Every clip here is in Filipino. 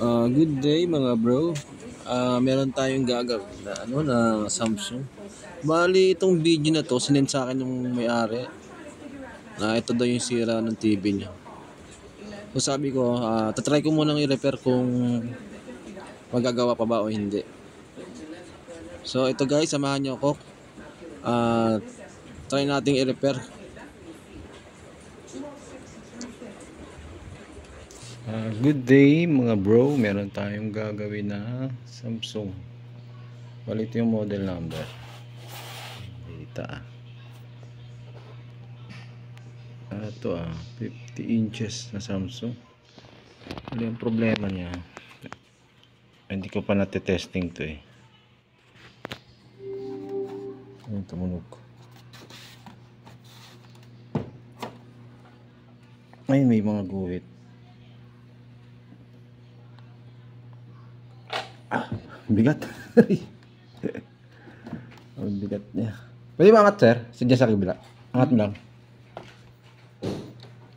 Good day mga bro. Meron tayong gagawin na na Samsung. Bali itong video na to sinend sa akin ng may-ari na ito daw yung sira ng TV niya. So sabi ko, tatry ko munang i-repair kung magagawa pa ba o hindi. So ito guys, samahan niyo ako. Try nating i-repair. Good day mga bro, meron tayong gagawin na Samsung. Bali ito yung model number. Dita. Ito 50 inches na Samsung. Ano yung problema niya? Hindi ko pa natetesting to eh. Ayun, tumunog. Ay, may mga guhit. Bigat. Ang bigat niya. Pwede ba angat sir? Sadya sa kabila. Angat mo lang.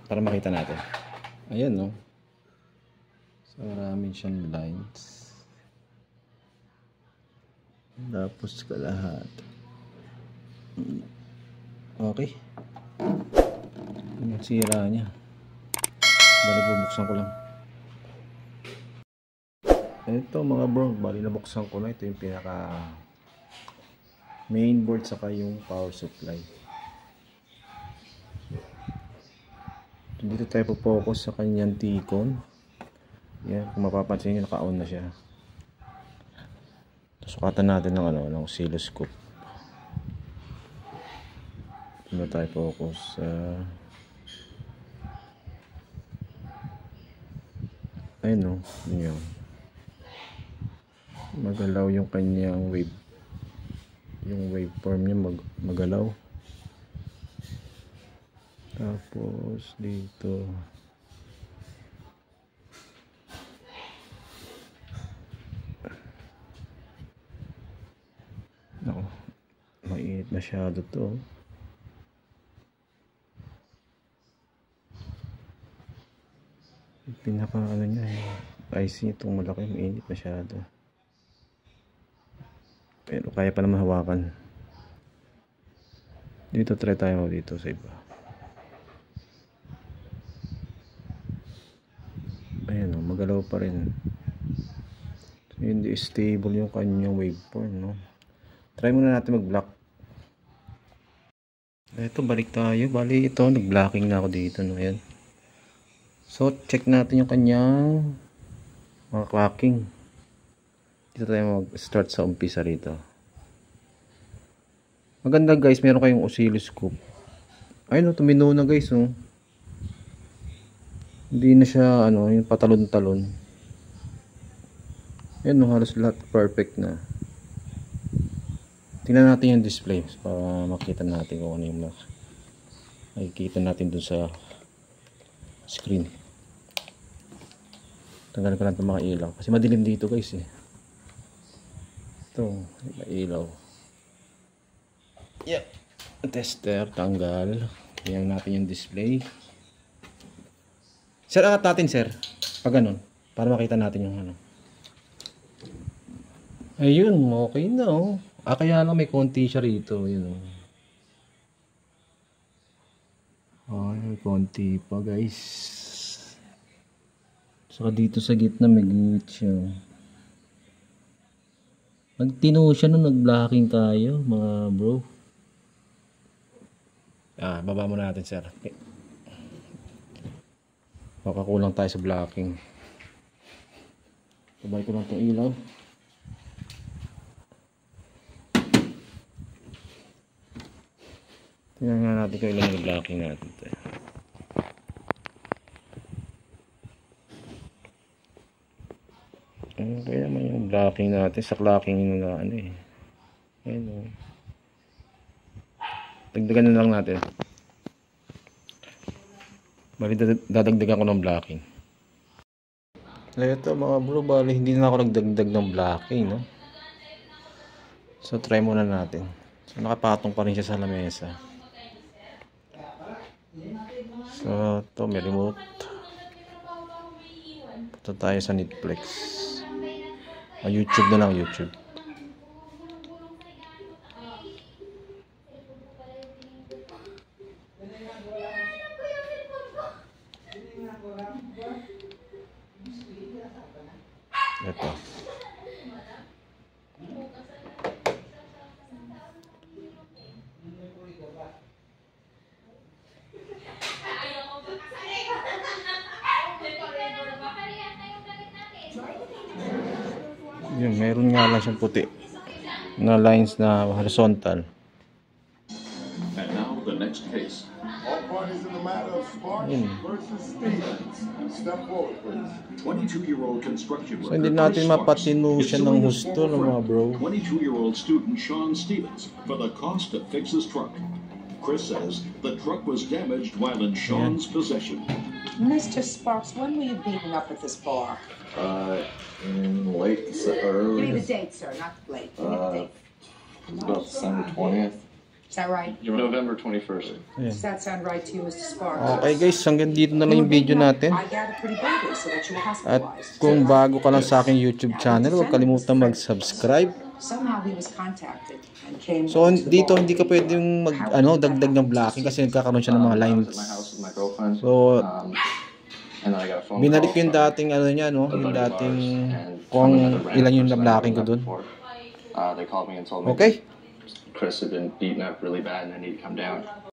Para makita natin. Ayan no. So marami siyang blinds. Tapos kalahat. Okay. Yung sira niya. Bali bubuksan ko lang. Ito mga bro, bali nabuksan ko na. Ito yung pinaka main board saka yung power supply. Dito tayo po-focus sa kanyang T-con. Yan, kung mapapansin nyo naka-on na siya. Sukatan natin ng ng oscilloscope. Dito tayo focus sa ayun yun. Magalaw yung kanyang waveform niya magalaw. Tapos dito mainit masyado to. Pinaka niya IC itong malaki, mainit masyado. Pero kaya pa naman hawakan. Dito try tayo dito sa iba. Ayan magalaw pa rin. So, hindi stable yung kanyang waveform Try muna natin mag-block. Ito balik tayo. Bali ito nag-blocking na ako dito Ayan. So check natin yung kanyang mga clocking. Dito tayo mag-start sa umpisa rito. Maganda guys, meron kayong oscilloscope. Ayun tumino na guys Hindi na siya yung patalon-talon. Ayun halos lahat perfect na. Tingnan natin yung display para makita natin kung ano yung makikita natin dun sa screen. Tanggalin ko lang itong mga ilaw kasi madilim dito guys ito ilaw. Tester tanggal. Tingnan natin yung display. Sir, angat natin sir pag ganun para makita natin yung ayun okay na kaya lang may konti siya rito yun may konti pa guys. Saka dito sa gitna may gimit siya. Nagtino siya nag-blocking tayo mga bro. Baba muna natin sir. Okay. Baka kulang tayo sa blocking. Sabay ko lang itong ilaw. Tingnan nga natin kung ilang nag-blocking natin tayo. Kaya naman yung blocking natin sa clocking na ayun dagdagan na lang natin. Bali dadagdagan ko ng blocking. Ito mga bro, bali hindi na ako nagdagdag ng blocking So try muna natin. So nakapatong pa rin siya sa lamesa. So ito may remote. Ito tayo sa Netflix. O YouTube na lang, YouTube. Ito. Yun, meron nga lang siyang puti na lines na horizontal. And now the next case. All parties in the matter of Sparks versus Stevens. Step forward, please. 22-year-old construction So worker hindi natin Chris Sparks mapatino is siya suing ng his husto former ng mga bro. 22-year-old student Sean Stevens for the cost to fix his truck. Chris says the truck was damaged while in Sean's possession. Mr. Sparks, when were you beaten up at this bar? In late, Give me early, the date, sir, not the late. Give me the date. it was about December 20th. Is that right? November 21st. Does that sound right to you, Mr. Sparks? Okay guys, hanggang dito na lang yung video natin. I gather pretty badly so that you were At hospitalized. kung bago ka lang sa aking YouTube channel, huwag kalimutan mag-subscribe. Somehow he was contacted and came So to the dito bar. hindi ka pwedeng dagdag ng blocking kasi nagkakaroon siya ng mga lines. So binalik yung dating niya, no, yung dating kung ilan yung na-blocking ko dun. They called me and told me Okay? Chris had been beaten up really bad and I need to come down.